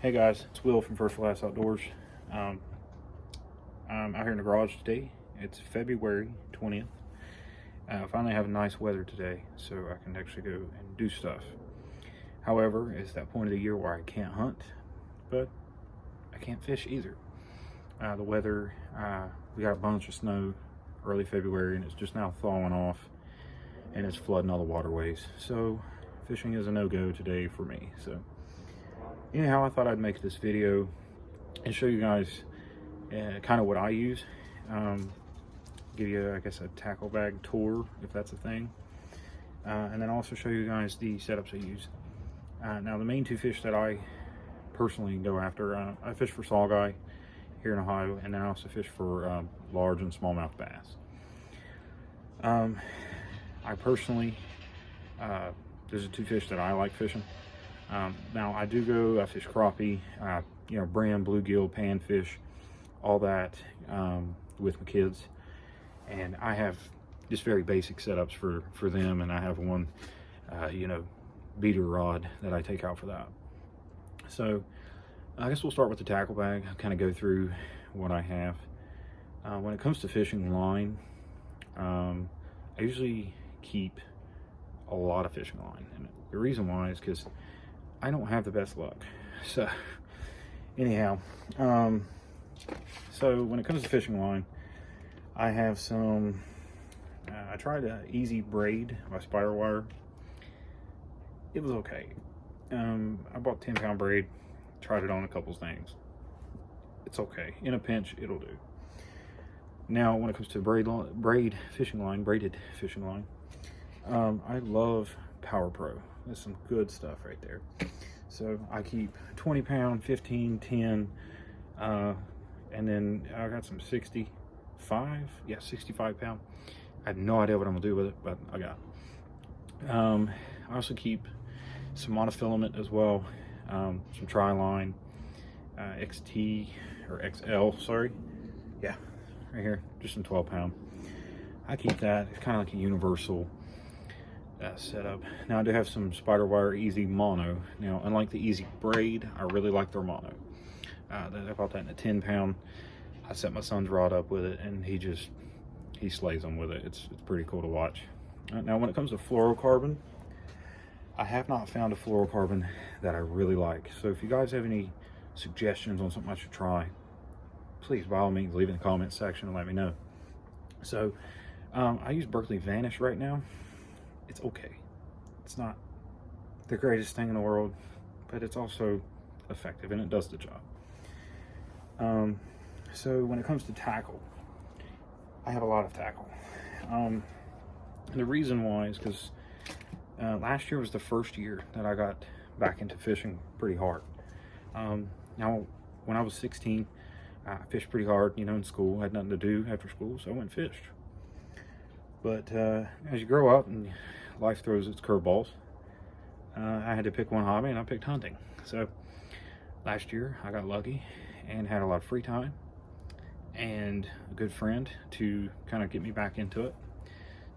Hey guys, it's Will from First for Last Outdoors. I'm out here in the garage today. It's February 20th. I finally have nice weather today, so I can actually go and do stuff. However, it's that point of the year where I can't hunt, but I can't fish either. The weather, we got a bunch of snow early February, and it's just now thawing off, and it's flooding all the waterways. So fishing is a no-go today for me. So anyhow, I thought I'd make this video and show you guys kind of what I use. Give you, I guess, a tackle bag tour, if that's a thing. And then also show you guys the setups I use. Now, the main two fish that I personally go after, I fish for saugeye here in Ohio, and then I also fish for large and smallmouth bass. I personally, those are two fish that I like fishing. Now I fish crappie, brim, bluegill, panfish, all that with my kids, and I have just very basic setups for them, and I have one beater rod that I take out for that. So I guess we'll start with the tackle bag. I'll kind of go through what I have. When it comes to fishing line, I usually keep a lot of fishing line, and the reason why is because I don't have the best luck. So anyhow, so when it comes to fishing line, I have some, I tried a Easy Braid by Spider Wire. It was okay. I bought 10-pound braid, tried it on a couple things. It's okay. In a pinch, it'll do. Now, when it comes to braided fishing line, I love Power Pro. That's some good stuff right there. So I keep 20-pound, 15, 10, and then I got some 65 pound. I have no idea what I'm gonna do with it, but I got it. I also keep some monofilament as well, some tri-line, XT or XL, sorry. Yeah, right here, just some 12-pound. I keep that. It's kind of like a universal setup. Now I do have some Spider Wire Easy Mono. Now, unlike the Easy Braid, I really like their Mono. I bought that in a 10-pound. I set my son's rod up with it, and he slays them with it. It's pretty cool to watch. Now, when it comes to fluorocarbon, I have not found a fluorocarbon that I really like. So if you guys have any suggestions on something I should try, please, by all means, leave it in the comments section and let me know. So I use Berkley Vanish right now. It's okay. It's not the greatest thing in the world, but it's also effective, and it does the job. So when it comes to tackle, I have a lot of tackle. And the reason why is because last year was the first year that I got back into fishing pretty hard. Now, when I was 16, I fished pretty hard, in school. I had nothing to do after school, so I went and fished. But as you grow up and life throws its curveballs, I had to pick one hobby, and I picked hunting. So last year I got lucky and had a lot of free time and a good friend to kind of get me back into it.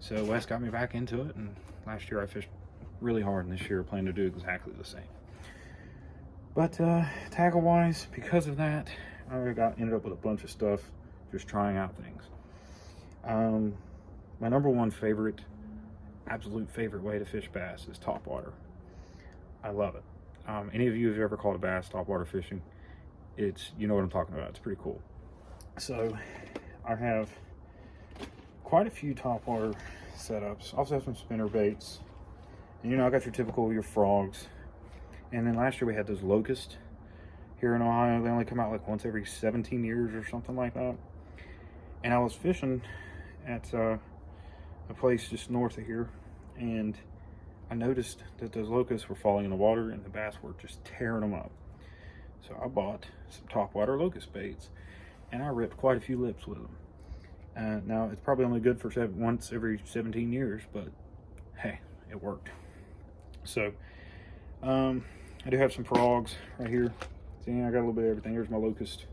So Wes got me back into it, and last year I fished really hard, and this year I plan to do exactly the same. But tackle wise, because of that, I ended up with a bunch of stuff, just trying out things. My number one absolute favorite way to fish bass is topwater. I love it. Any of you who've ever caught a bass topwater fishing, you know what I'm talking about. It's pretty cool. So I have quite a few topwater setups. I also have some spinner baits. And I got your frogs. And then last year we had those locusts here in Ohio. They only come out like once every 17 years or something like that. And I was fishing at a place just north of here, and I noticed that those locusts were falling in the water, and the bass were just tearing them up. So I bought some topwater locust baits, and I ripped quite a few lips with them. Now, it's probably only good for once every 17 years, but hey, it worked. So I do have some frogs right here. See, I got a little bit of everything. Here's my locust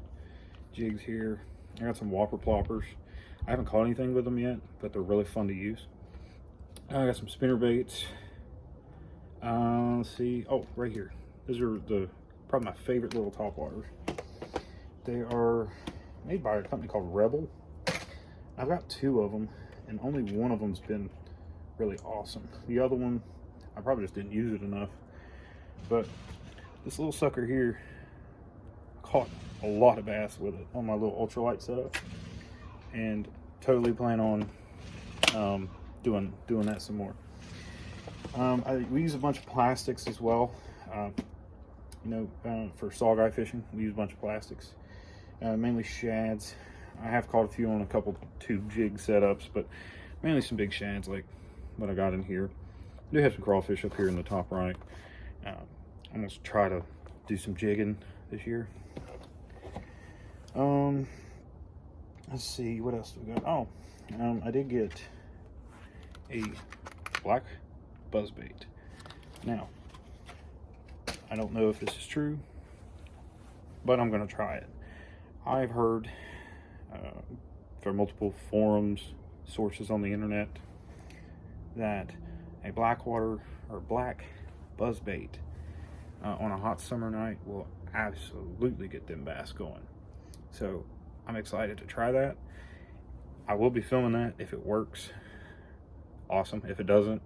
jigs here. I got some whopper ploppers. I haven't caught anything with them yet, but they're really fun to use. I got some spinner baits. Let's see. Oh, right here. These are the probably my favorite little top waters. They are made by a company called Rebel. I've got 2 of them, and only one of them's been really awesome. The other one, I probably just didn't use it enough. But this little sucker here caught a lot of bass with it on my little ultralight setup, and totally plan on doing that some more. We use a bunch of plastics as well. For saugeye fishing, we use a bunch of plastics, mainly shads. I have caught a few on a couple tube jig setups, but mainly some big shads like what I got in here. I do have some crawfish up here in the top right. I'm gonna try to do some jigging this year. Let's see, what else do we got? Oh, I did get a black buzzbait. Now, I don't know if this is true, but I'm gonna try it. I've heard from multiple forums, sources on the internet, that a blackwater or black buzzbait on a hot summer night will absolutely get them bass going. So I'm excited to try that. I will be filming that. If it works, awesome. If it doesn't,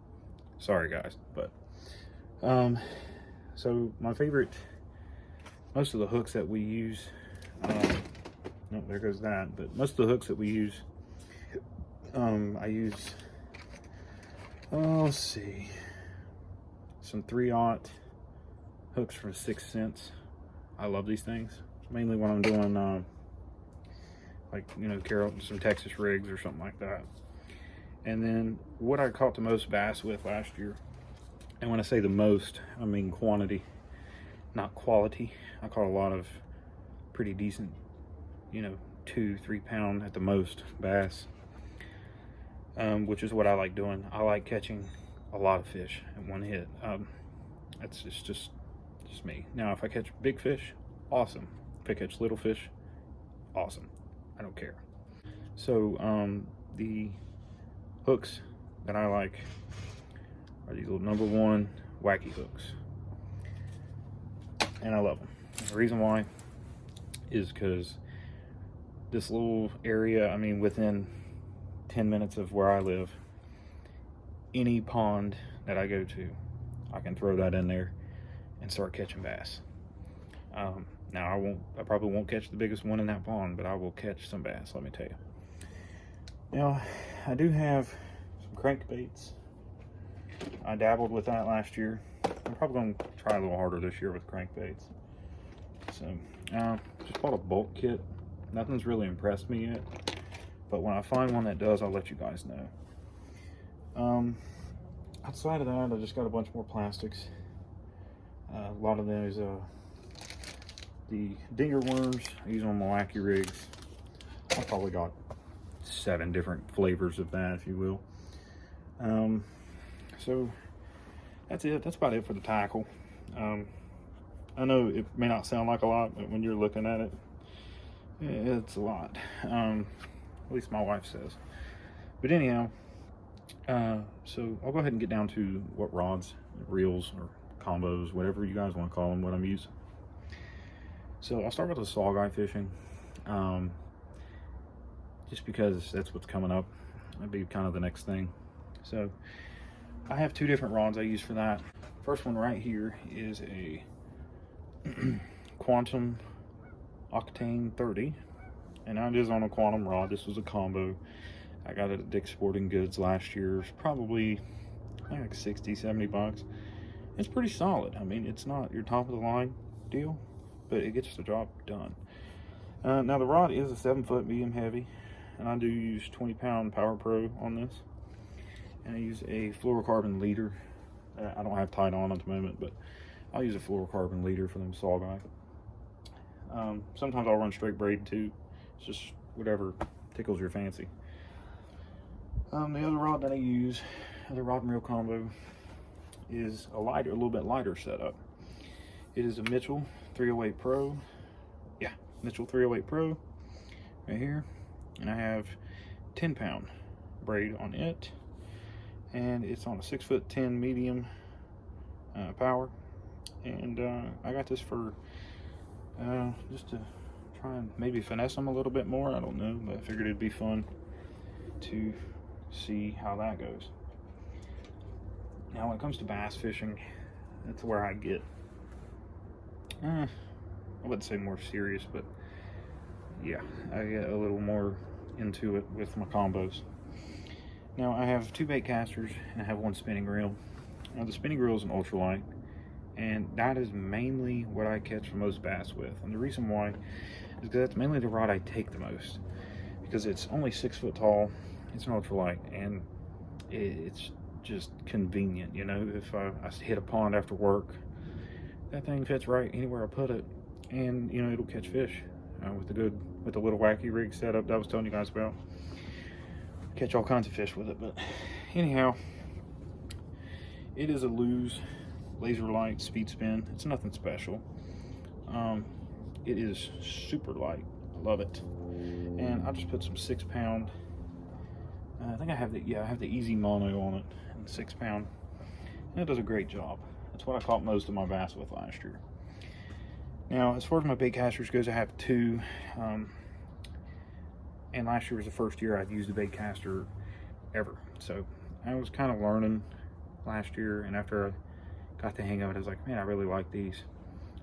sorry guys. But so my favorite, most of the hooks that we use, no, there goes that, but most of the hooks that we use, I use, let's see, some 3/0 hooks from 6 cents. I love these things, mainly when I'm doing some Texas rigs or something like that. And then what I caught the most bass with last year, and when I say the most, I mean quantity, not quality. I caught a lot of pretty decent, 2-3 pound at the most bass, which is what I like doing. I like catching a lot of fish in one hit. That's just me. Now, if I catch big fish, awesome. If I catch little fish, awesome. I don't care. So the hooks that I like are these little #1 wacky hooks, and I love them. And the reason why is because this little area, I mean, within 10 minutes of where I live, any pond that I go to, I can throw that in there and start catching bass. Now I probably won't catch the biggest one in that pond, but I will catch some bass, let me tell you. Now, I do have some crankbaits. I dabbled with that last year. I'm probably going to try a little harder this year with crankbaits. So, just bought a bulk kit. Nothing's really impressed me yet, but when I find one that does, I'll let you guys know. Outside of that, I just got a bunch more plastics. A lot of those, the dinger worms, I use them on my wacky rigs. I probably got 7 different flavors of that, if you will. So that's it. That's about it for the tackle. I know it may not sound like a lot, but when you're looking at it, it's a lot. At least my wife says. But anyhow, so I'll go ahead and get down to what rods, reels, or combos, whatever you guys want to call them, what I'm using. So I'll start with the saugeye fishing, just because that's what's coming up. That'd be kind of the next thing. So I have 2 different rods I use for that. First one right here is a Quantum Octane 30, and that is on a Quantum rod. This was a combo. I got it at Dick's Sporting Goods last year. It's probably like 60-70 bucks. It's pretty solid. I mean, it's not your top of the line deal, but it gets the job done. Now the rod is a 7-foot medium heavy, and I do use 20-pound Power Pro on this, and I use a fluorocarbon leader. I don't have tight on at the moment, but I'll use a fluorocarbon leader for them saugeye. Sometimes I'll run straight braid too. It's just whatever tickles your fancy. The other rod that I use, other rod and reel combo, is a little bit lighter setup. It is a Mitchell 308 Pro. Yeah, Mitchell 308 Pro right here, and I have 10-pound braid on it, and it's on a 6'10" medium power, and I got this for just to try and maybe finesse them a little bit more. I don't know, but I figured it'd be fun to see how that goes. Now, when it comes to bass fishing, that's where I get, I wouldn't say more serious, but yeah, I get a little more into it with my combos. Now, I have 2 bait casters and I have 1 spinning reel. Now, the spinning reel is an ultralight, and that is mainly what I catch most bass with. And the reason why is because that's mainly the rod I take the most, because it's only 6 foot tall, it's an ultralight, and it's just convenient. You know, if I hit a pond after work, that thing fits right anywhere I put it, and you know, it'll catch fish with the little wacky rig setup that I was telling you guys about. Catch all kinds of fish with it. But anyhow, it is a Lew's laser light speed spin. It's nothing special. It is super light. I love it. And I just put some 6-pound. I think I have the Easy Mono on it, and 6-pound, and it does a great job. That's what I caught most of my bass with last year. Now, as far as my bait casters goes, I have 2, and last year was the first year I'd used a bait caster ever. So I was kind of learning last year, and after I got the hang of it, I was like, man, I really like these.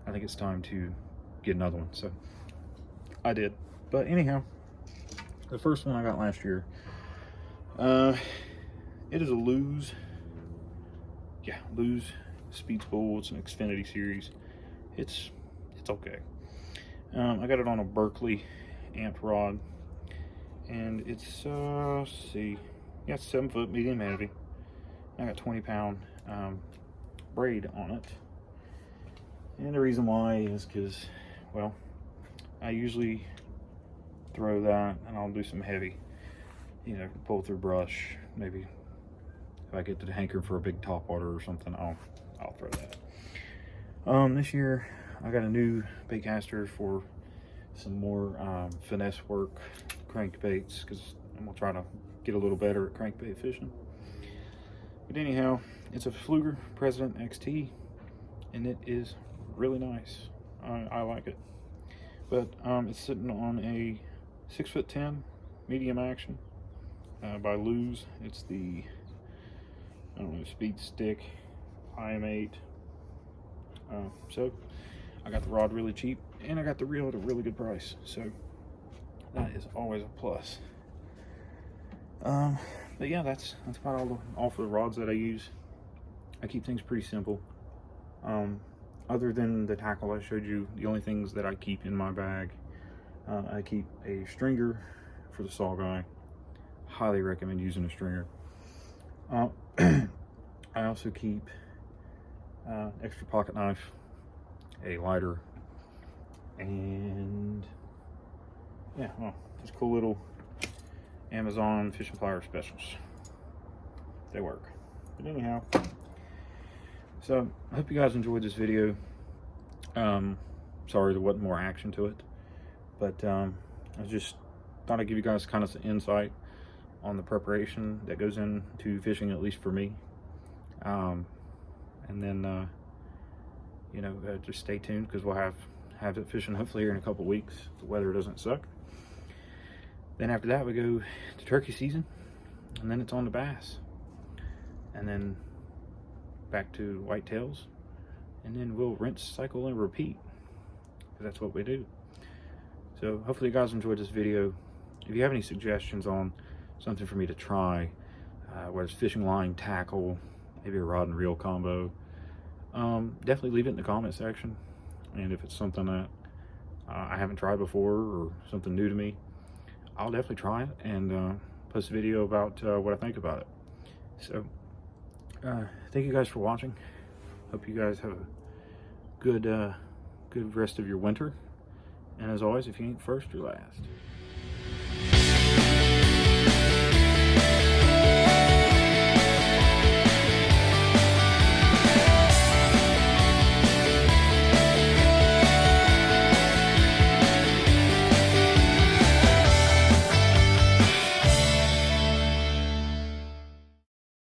I think it's time to get another one. So I did. But anyhow, the first one I got last year, it is a Lew's Speed Spool. It's an Xfinity series. It's okay. I got it on a Berkeley amped rod, and it's let's see, yeah, it's 7 foot, medium heavy. I got 20-pound braid on it, and the reason why is because, well, I usually throw that and I'll do some heavy, you know, pull through brush. Maybe if I get to the hanker for a big topwater or something, I'll throw that. This year I got a new bait caster for some more finesse work, crankbaits, because I'm gonna try to get a little better at crankbait fishing. But anyhow, it's a Fluger President XT, and it is really nice. I like it. But it's sitting on a 6'10" medium action by Lew's. It's the, I don't know, Speed Stick IM8. So I got the rod really cheap, and I got the reel at a really good price, so that is always a plus. But yeah, that's about all for the rods that I use. I keep things pretty simple. Other than the tackle I showed you, the only things that I keep in my bag, I keep a stringer for the saw guy. Highly recommend using a stringer. I also keep extra pocket knife, a lighter, and yeah, well, just cool little Amazon fishing pliers specials. They work. But anyhow, so I hope you guys enjoyed this video. Sorry there wasn't more action to it, but I just thought I'd give you guys kind of some insight on the preparation that goes into fishing, at least for me. And then you know, just stay tuned, because we'll have it fishing hopefully here in a couple weeks if the weather doesn't suck. Then after that we go to turkey season, and then it's on to bass, and then back to whitetails, and then we'll rinse, cycle, and repeat, because that's what we do. So hopefully you guys enjoyed this video. If you have any suggestions on something for me to try, whether it's fishing line, tackle, maybe a rod and reel combo, definitely leave it in the comment section. And if it's something that I haven't tried before, or something new to me, I'll definitely try it and post a video about what I think about it. So thank you guys for watching. Hope you guys have a good rest of your winter, and as always, if you ain't first, you're last.